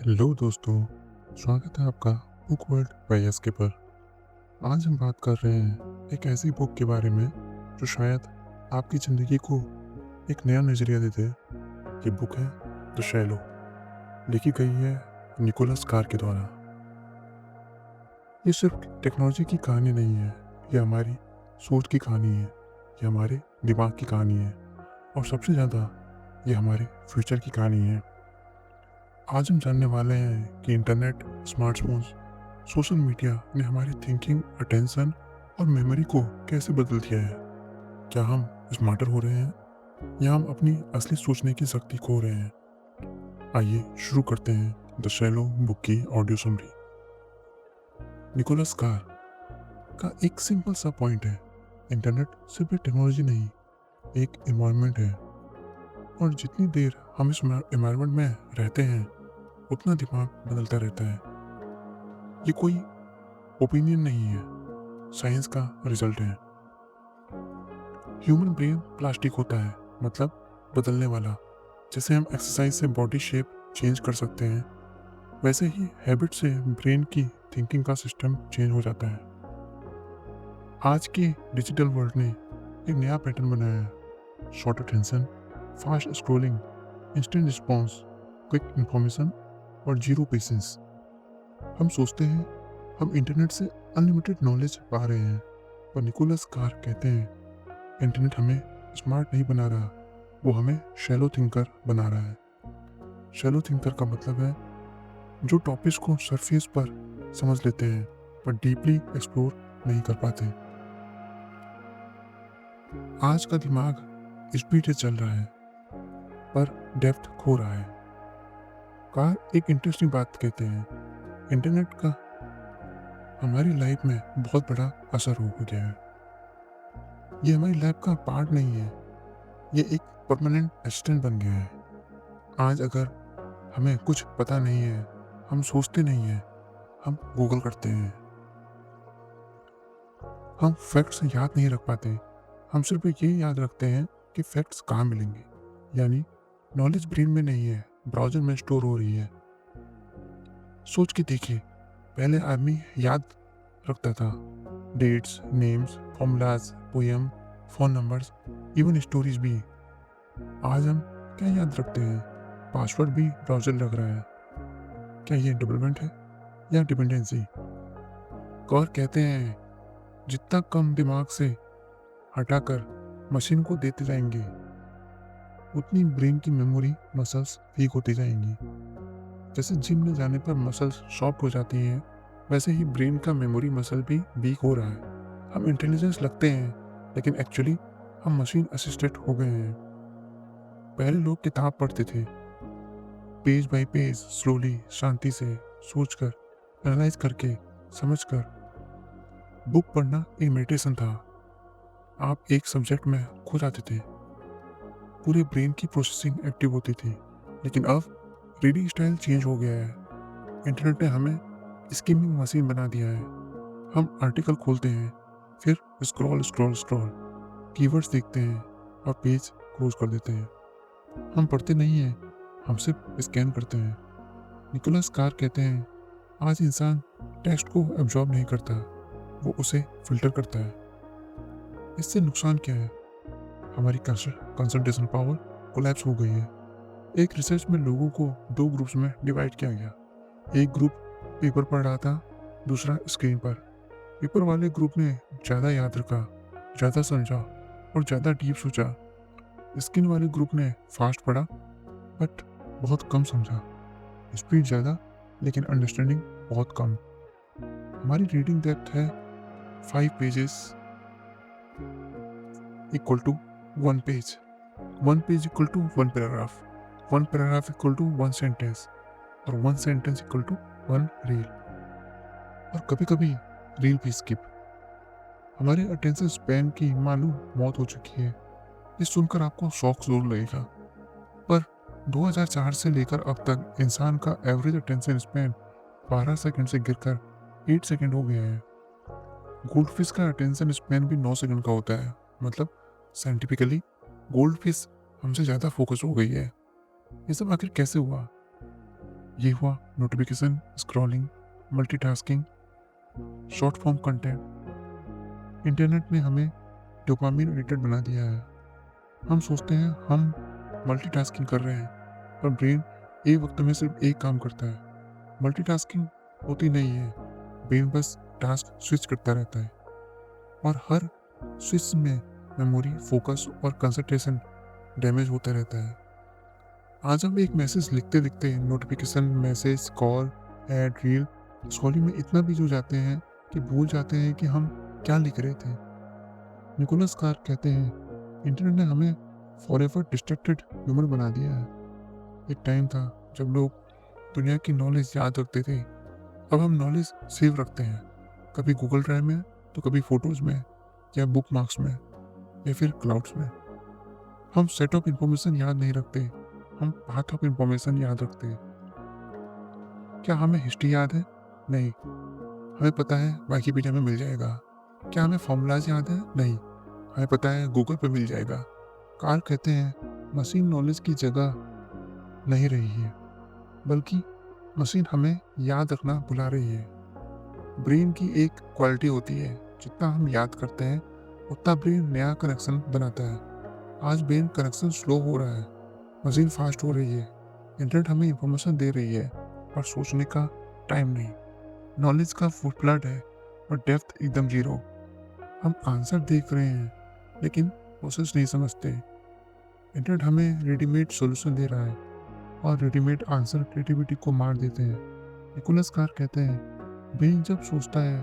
Hello दोस्तों, स्वागत है आपका बुक वर्ल्ड बाय एसके पर। आज हम बात कर रहे हैं एक ऐसी बुक के बारे में जो शायद आपकी ज़िंदगी को एक नया नज़रिया दे दे। ये बुक है द शैलो, लिखी गई है निकोलस कार के द्वारा। ये सिर्फ टेक्नोलॉजी की कहानी नहीं है, ये हमारी सोच की कहानी है, ये हमारे दिमाग की कहानी है और सबसे ज़्यादा ये हमारे फ्यूचर की कहानी है। आज हम जानने वाले हैं कि इंटरनेट, स्मार्टफोन्स, सोशल मीडिया ने हमारी थिंकिंग, अटेंशन और मेमोरी को कैसे बदल दिया है। क्या हम स्मार्टर हो रहे हैं या हम अपनी असली सोचने की शक्ति खो रहे हैं? आइए शुरू करते हैं द शैलो बुक की ऑडियो समरी। निकोलस कार का एक सिंपल सा पॉइंट है, इंटरनेट सिर्फ एक टेक्नोलॉजी नहीं, एक एनवायरनमेंट है। और जितनी देर हम इस एनवायरनमेंट में रहते हैं उतना दिमाग बदलता रहता है। ये कोई ओपिनियन नहीं है, साइंस का रिजल्ट है। ह्यूमन ब्रेन प्लास्टिक होता है, मतलब बदलने वाला। जैसे हम एक्सरसाइज से बॉडी शेप चेंज कर सकते हैं, वैसे ही हैबिट से ब्रेन की थिंकिंग का सिस्टम चेंज हो जाता है। आज के डिजिटल वर्ल्ड ने एक नया पैटर्न बनाया है, short attention, fast scrolling, instant response, quick information और जीरो पेशेंस। हम सोचते हैं हम इंटरनेट से अनलिमिटेड नॉलेज पा रहे हैं, पर निकोलस कार कहते हैं इंटरनेट हमें स्मार्ट नहीं बना रहा, वो हमें शैलो थिंकर बना रहा है। शैलो थिंकर का मतलब है जो टॉपिक्स को सरफेस पर समझ लेते हैं पर डीपली एक्सप्लोर नहीं कर पाते। आज का दिमाग स्पीड से चल रहा है पर डेप्थ खो रहा है। कार एक इंटरेस्टिंग बात कहते हैं, इंटरनेट का हमारी लाइफ में बहुत बड़ा असर हो गया है। ये हमारी लाइफ का पार्ट नहीं है, ये एक परमानेंट असिस्टेंट बन गया है। आज अगर हमें कुछ पता नहीं है, हम सोचते नहीं हैं, हम गूगल करते हैं। हम फैक्ट्स याद नहीं रख पाते, हम सिर्फ ये याद रखते हैं कि फैक्ट्स कहाँ मिलेंगे। यानी नॉलेज ब्रेन में नहीं है, ब्राउजर में स्टोर हो रही है। सोच के देखिए, पहले आदमी याद रखता था dates, names, formulas, poem, phone numbers, even stories भी। आज हम क्या याद रखते हैं? पासवर्ड भी ब्राउज़र लग रहा है। क्या ये डेवलपमेंट है या डिपेंडेंसी? कौर कहते हैं जितना कम दिमाग से हटाकर मशीन को देते जाएंगे उतनी ब्रेन की मेमोरी मसल्स वीक होती जाएंगी। जैसे जिम में जाने पर मसल्स सॉफ्ट हो जाती हैं, वैसे ही ब्रेन का मेमोरी मसल भी वीक हो रहा है। हम इंटेलिजेंस लगते हैं लेकिन एक्चुअली हम मशीन असिस्टेड हो गए हैं। पहले लोग किताब पढ़ते थे, पेज बाय पेज, स्लोली, शांति से, सोचकर, एनालाइज करके, समझकर। बुक पढ़ना एक मेडिटेशन था। आप एक सब्जेक्ट में खो जाते थे, पूरे ब्रेन की प्रोसेसिंग एक्टिव होती थी। लेकिन अब रीडिंग स्टाइल चेंज हो गया है। इंटरनेट ने हमें स्किमिंग मशीन बना दिया है। हम आर्टिकल खोलते हैं, फिर स्क्रॉल स्क्रॉल स्क्रॉल, कीवर्ड्स देखते हैं और पेज क्लोज कर देते हैं। हम पढ़ते नहीं हैं, हम सिर्फ स्कैन करते हैं। निकोलस कार कहते हैं आज इंसान टेक्स्ट को एब्जॉर्ब नहीं करता, वो उसे फिल्टर करता है। इससे नुकसान क्या है? हमारी कंसंट्रेशन पावर कोलैप्स हो गई है। एक रिसर्च में लोगों को दो ग्रुप्स में डिवाइड किया गया। एक ग्रुप पेपर पढ़ रहा था, दूसरा स्क्रीन पर। पेपर वाले ग्रुप ने ज़्यादा याद रखा, ज़्यादा समझा और ज़्यादा डीप सोचा। स्क्रीन वाले ग्रुप ने फास्ट पढ़ा बट बहुत कम समझा। स्पीड ज़्यादा लेकिन अंडरस्टैंडिंग बहुत कम। हमारी रीडिंग डेप्थ है 5 pages equal to 1 page, 1 page equal to 1 paragraph, 1 paragraph equal to 1 sentence और 1 सेंटेंस इक्वल टू 1 रील। और कभी कभी रील भी स्किप। हमारे अटेंशन स्पैन की मालूम मौत हो चुकी है। ये सुनकर आपको शौक जरूर लगेगा, पर 2004 से लेकर अब तक इंसान का एवरेज अटेंशन स्पैन 12 सेकंड से गिरकर 8 सेकंड हो गया है। गोल्डफिश का अटेंशन स्पैन भी 9 सेकंड का होता है। मतलब साइंटिफिकली गोल्डफिश हमसे ज़्यादा फोकस हो गई है। ये सब आखिर कैसे हुआ? ये हुआ notification, scrolling, multitasking, short form content. Internet ने हमें डोपामिन एडिक्टेड बना दिया है। हम सोचते हैं हम मल्टीटास्किंग कर रहे हैं, पर ब्रेन एक वक्त में सिर्फ एक काम करता है। मल्टीटास्किंग होती नहीं है, ब्रेन बस टास्क स्विच करता रहता है, और हर स्विच में मेमोरी, फोकस और कंसंट्रेशन डैमेज होता रहता है। आज हम एक मैसेज लिखते लिखते notification, message, call, ad, reel, scrolling में इतना बिजी हो जाते हैं कि भूल जाते हैं कि हम क्या लिख रहे थे। निकोलस कार कहते हैं, इंटरनेट ने हमें फॉरएवर डिस्ट्रैक्टेड ह्यूमन बना दिया है। एक टाइम था जब लोग दुनिया की नॉलेज याद रखते थे, अब हम नॉलेज सेव रखते हैं, कभी गूगल ड्राइव में, तो कभी फोटोज में, या बुक मार्क्स में, या फिर क्लाउड्स में। हम सेट ऑफ इंफॉर्मेशन याद नहीं रखते, हम पाथ ऑफ इंफॉर्मेशन याद रखते हैं। क्या हमें हिस्ट्री याद है? नहीं। हमें पता है विकिपीडिया में मिल जाएगा। क्या हमें फॉर्मूलाज याद है? नहीं। हमें पता है गूगल पे मिल जाएगा। कार्ल कहते हैं, मशीन नॉलेज की जगह नहीं रही है, बल्कि मशीन हमें याद रखना भुला रही है। ब्रेन की एक क्वालिटी होती है, जितना हम याद करते हैं उतना ब्रेन नया कनेक्शन बनाता है। आज ब्रेन कनेक्शन स्लो हो रहा है, मशीन फास्ट हो रही है। इंटरनेट हमें इंफॉर्मेशन दे रही है, पर सोचने का टाइम नहीं। नॉलेज का फ्लड है, और डेप्थ एकदम जीरो। हम आंसर देख रहे हैं, लेकिन प्रोसेस नहीं समझते। इंटरनेट हमें रेडीमेड सॉल्यूशन दे रहा है, और रेडीमेड आंसर क्रिएटिविटी को मार देते हैं। निकोलस कार कहते हैं, ब्रेन जब सोचता है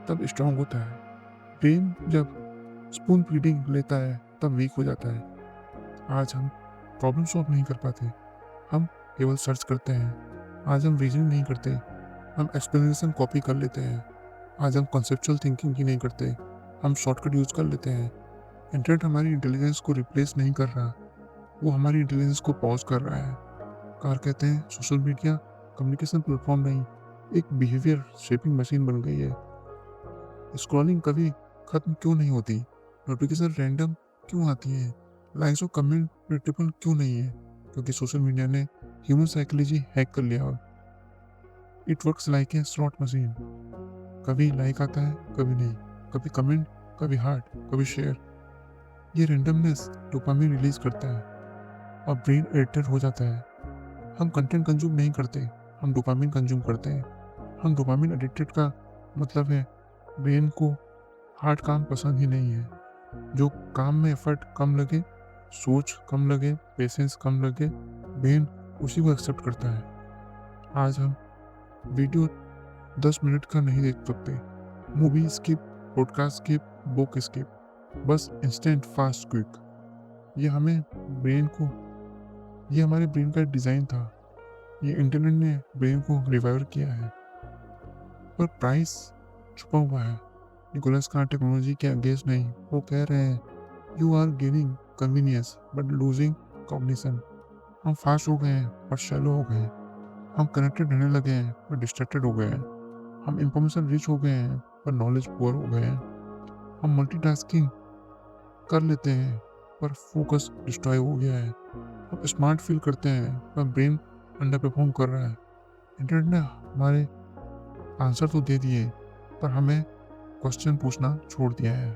तब स्ट्रांग होता है, ब्रेन जब स्पून फीडिंग लेता है तब वीक हो जाता है। आज हम प्रॉब्लम सॉल्व नहीं कर पाते, हम केवल सर्च करते हैं। आज हम रीजनिंग नहीं करते, हम एक्सप्लेनेशन कॉपी कर लेते हैं। आज हम कॉन्सेप्चुअल थिंकिंग ही नहीं करते, हम शॉर्टकट यूज कर लेते हैं। इंटरनेट हमारी इंटेलिजेंस को रिप्लेस नहीं कर रहा, वो हमारी इंटेलिजेंस को पॉज कर रहा है। कार कहते हैं, सोशल मीडिया कम्युनिकेशन प्लेटफॉर्म नहीं, एक बिहेवियर शेपिंग मशीन बन गई है। स्क्रॉलिंग कभी खत्म क्यों नहीं होती? नोटिफिकेशन रैंडम क्यों आती है? लाइक्स और कमेंट प्रेडिक्टेबल क्यों नहीं है? क्योंकि सोशल मीडिया ने ह्यूमन साइकोलॉजी हैक कर लिया। It works like a slot machine. कभी लाइक आता है, कभी नहीं, कभी कमेंट, कभी हार्ट, कभी शेयर। ये रैंडमनेस डोपामिन रिलीज करता है, और ब्रेन एडिक्टेड हो जाता है। हम कंटेंट कंज्यूम नहीं करते, हम डोपामिन कंज्यूम करते हैं। हम डोपामिन एडिक्टेड का मतलब है ब्रेन को हार्ड काम पसंद ही नहीं है। जो काम में एफर्ट कम लगे, सोच कम लगे, पेशेंस कम लगे, ब्रेन उसी को एक्सेप्ट करता है। आज हम वीडियो 10 मिनट का नहीं देख सकते, movie skip, podcast skip, book skip, बस इंस्टेंट फास्ट क्विक। ये हमें ब्रेन को ये हमारे ब्रेन का डिज़ाइन था। ये इंटरनेट ने ब्रेन को रिवाइव किया है, पर प्राइस छुपा हुआ है। निकोलस का टेक्नोलॉजी के अगेंस्ट नहीं, वो कह रहे हैं, you are gaining convenience but losing cognition. हम फास्ट हो गए हैं पर शैलो हो गए हैं। हम कनेक्टेड रहने लगे हैं पर डिस्ट्रैक्टेड हो गए हैं। हम इंफॉर्मेशन रिच हो गए हैं पर नॉलेज पुअर हो गए हैं। हम मल्टीटास्किंग कर लेते हैं पर फोकस डिस्ट्रॉय हो गया है। हम स्मार्ट फील करते हैं पर ब्रेन अंडर परफॉर्म कर रहा है। इंटरनेट ने हमारे आंसर तो दे दिए, पर हमें क्वेश्चन पूछना छोड़ दिया है।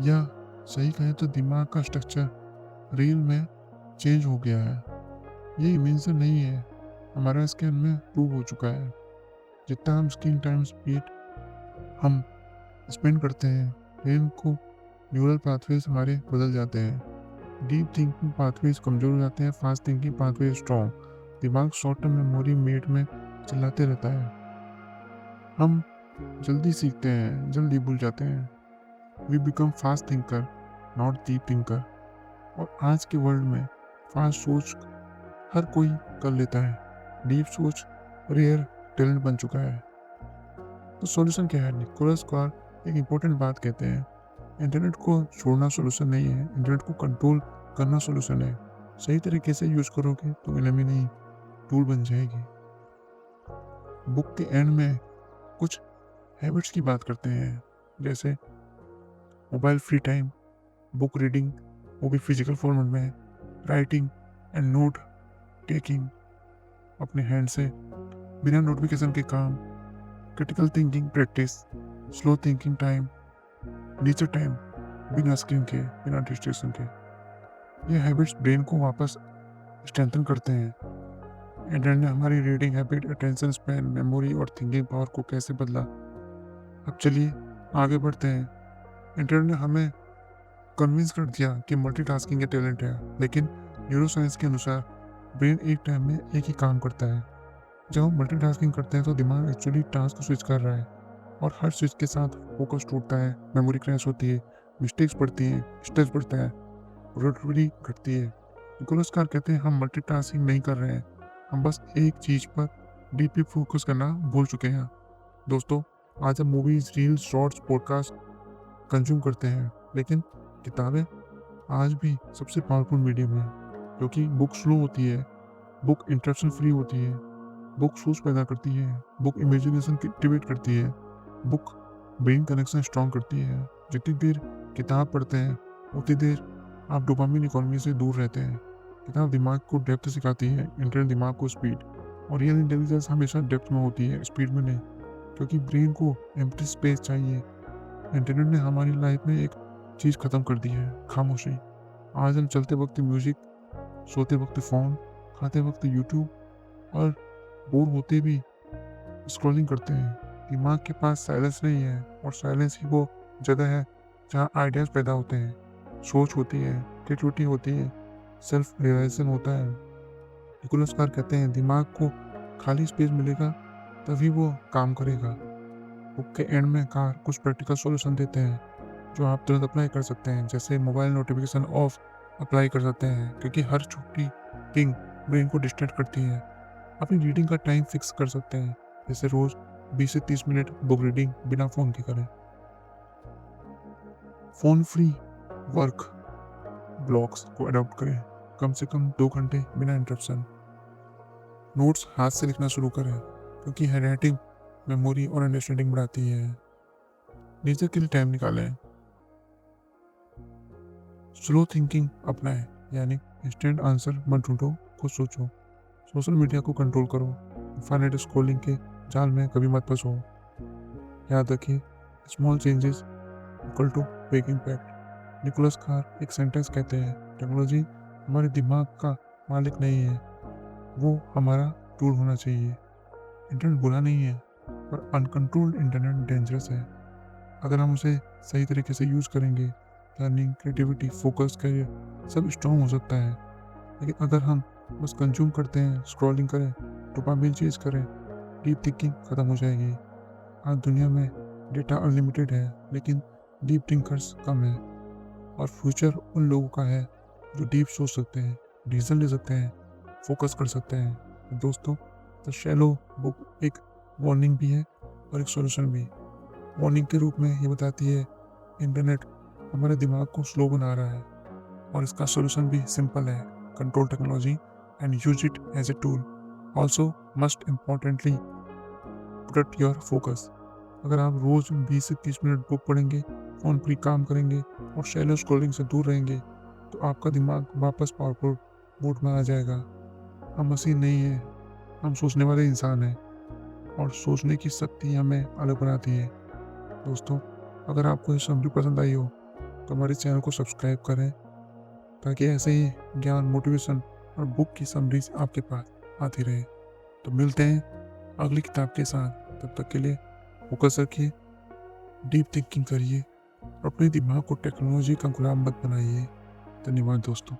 या सही कहें तो दिमाग का स्ट्रक्चर रील में चेंज हो गया है। ये इमेजिन नहीं है, हमारा स्कैन में प्रूव हो चुका है। जितना हम स्क्रीन टाइम स्पीड हम स्पेंड करते हैं, ब्रेन को न्यूरल पाथवेज हमारे बदल जाते हैं। डीप थिंकिंग पाथवेज कमजोर हो जाते हैं, फास्ट थिंकिंग पाथवेज स्ट्रॉन्ग। दिमाग शॉर्ट टर्म मेमोरी मेट में चिल्लाते रहता है। हम जल्दी सीखते हैं, जल्दी भूल जाते हैं। We become fast thinker, not deep thinker. और आज के वर्ल्ड में फास्ट सोच हर कोई कर लेता है, डीप सोच रेयर टैलेंट बन चुका है। तो सॉल्यूशन क्या है? निकोलस कार एक इम्पोर्टेंट बात कहते हैं, इंटरनेट को छोड़ना सॉल्यूशन नहीं है, इंटरनेट को कंट्रोल करना सॉल्यूशन है। सही तरीके से यूज करोगे तो एनिमी नहीं, टूल बन जाएगी। बुक के एंड में कुछ हैबिट्स की बात करते हैं, जैसे mobile free time, book reading, वो भी फिजिकल फॉर्मेट में, राइटिंग एंड नोट, टेकिंग, अपने हैंड से बिना नोटिफिकेशन के काम, critical thinking practice, slow thinking time, nature time, बिना स्क्रीन के, बिना डिस्ट्रैक्शन के। ये हैबिट्स ब्रेन को वापस स्ट्रेंथन करते हैं। इंटरनेट ने हमारी reading habit, attention span, memory और थिंकिंग पावर को कैसे बदला? अब चलिए आगे बढ़ते हैं। इंटरनेट ने हमें कन्विंस कर दिया कि मल्टीटास्किंग का टैलेंट है, लेकिन न्यूरोसाइंस के अनुसार ब्रेन एक टाइम में एक ही काम करता है। जब हम मल्टीटास्किंग करते हैं तो दिमाग एक्चुअली टास्क स्विच कर रहा है, और हर स्विच के साथ फोकस टूटता है, मेमोरी क्रैश होती है, मिस्टेक्स बढ़ती हैं, स्ट्रेस बढ़ता है, प्रोडक्टिविटी घटती है। निकोलस कार कहते हैं हम मल्टीटास्किंग नहीं कर रहे हैं, हम बस एक चीज पर डीपली फोकस करना भूल चुके हैं। दोस्तों, आज हम movies, reels, shorts, podcast consume करते हैं, लेकिन किताबें आज भी सबसे पावरफुल मीडियम है, क्योंकि बुक स्लो होती है, बुक इंटरप्शन फ्री होती है, बुक सोच पैदा करती है, बुक इमेजिनेशन एक्टिवेट करती है, बुक ब्रेन कनेक्शन स्ट्रॉन्ग करती है। जितनी देर किताब पढ़ते हैं उतनी देर आप डोपामिन इकोनॉमी से दूर रहते हैं। किताब दिमाग को डेप्थ सिखाती है, इंटरनेट दिमाग को स्पीड। और रियल इंटेलिजेंस हमेशा डेप्थ में होती है, स्पीड में नहीं, क्योंकि ब्रेन को एम्प्टी स्पेस चाहिए। इंटरनेट ने हमारी लाइफ में एक चीज़ ख़त्म कर दी है, खामोशी। आज हम चलते वक्त म्यूज़िक, सोते वक्त फ़ोन, खाते वक्त यूट्यूब, और बोर होते भी स्क्रॉलिंग करते हैं। दिमाग के पास साइलेंस नहीं है, और साइलेंस ही वो जगह है जहाँ आइडियाज़ पैदा होते हैं, सोच होती है, क्रिएटिविटी होती है, सेल्फ रियलाइजेशन होता है। निकोलस कार कहते हैं दिमाग को खाली स्पेस मिलेगा तभी वो काम करेगा। बुक के एंड में कार कुछ प्रैक्टिकल सॉल्यूशन देते हैं जो आप तुरंत अप्लाई कर सकते हैं, जैसे मोबाइल नोटिफिकेशन ऑफ अप्लाई कर सकते हैं, क्योंकि हर छोटी पिंग ब्रेन को डिस्ट्रैक्ट करती है। अपनी रीडिंग का टाइम फिक्स कर सकते हैं, जैसे रोज 20 से 30 मिनट बुक रीडिंग बिना फ़ोन के करें। फ़ोन फ्री वर्क ब्लॉक्स को अडॉप्ट करें, कम से कम 2 घंटे बिना इंटरप्शन। नोट्स हाथ से लिखना शुरू करें, क्योंकि हैंडराइटिंग मेमोरी और अंडरस्टैंडिंग बढ़ाती है। नेचर के लिए टाइम निकालें। स्लो थिंकिंग अपनाएं, यानी इंस्टेंट आंसर मत ढूंढो, खुद सोचो। सोशल मीडिया को कंट्रोल करो, इनफाइनाइट स्क्रॉलिंग के जाल में कभी मत फंसो। याद रखिए, small changes equal to big impact. Nicholas Carr एक सेंटेंस कहते हैं, टेक्नोलॉजी हमारे दिमाग का मालिक नहीं है, वो हमारा टूल होना चाहिए। इंटरनेट बुरा नहीं है, पर अनकंट्रोल्ड इंटरनेट डेंजरस है। अगर हम उसे सही तरीके से यूज़ करेंगे, लर्निंग, क्रिएटिविटी, फोकस, करियर सब स्ट्रॉन्ग हो सकता है। लेकिन अगर हम बस कंज्यूम करते हैं, स्क्रॉलिंग करें, डोपामिन चेज करें, डीप थिंकिंग खत्म हो जाएगी। आज दुनिया में डेटा अनलिमिटेड है, लेकिन डीप थिंकर्स कम है, और फ्यूचर उन लोगों का है जो डीप सोच सकते हैं, डिसीजन ले सकते हैं, फोकस कर सकते हैं। दोस्तों, द शैलो बुक एक वार्निंग भी है और एक सॉल्यूशन भी। वार्निंग के रूप में ये बताती है इंटरनेट हमारे दिमाग को स्लो बना रहा है, और इसका सॉल्यूशन भी सिंपल है, control technology and use it as a tool. Also most importantly protect your focus. अगर आप रोज 20 से 30 मिनट बुक पढ़ेंगे, फोन फ्री काम करेंगे और शैलो स्क्रॉलिंग से दूर रहेंगे, तो आपका दिमाग वापस पावरफुल मोड में आ जाएगा। हम मशीन नहीं है, हम सोचने वाले इंसान हैं, और सोचने की शक्ति हमें अलग बनाती है। दोस्तों, अगर आपको ये समरी पसंद आई हो तो हमारे चैनल को सब्सक्राइब करें, ताकि ऐसे ही ज्ञान, मोटिवेशन और बुक की समरीज आपके पास आती रहे। तो मिलते हैं अगली किताब के साथ। तब तक के लिए फोकस रखिए, डीप थिंकिंग करिए, और अपने दिमाग को टेक्नोलॉजी का गुलाम मत बनाइए। धन्यवाद दोस्तों।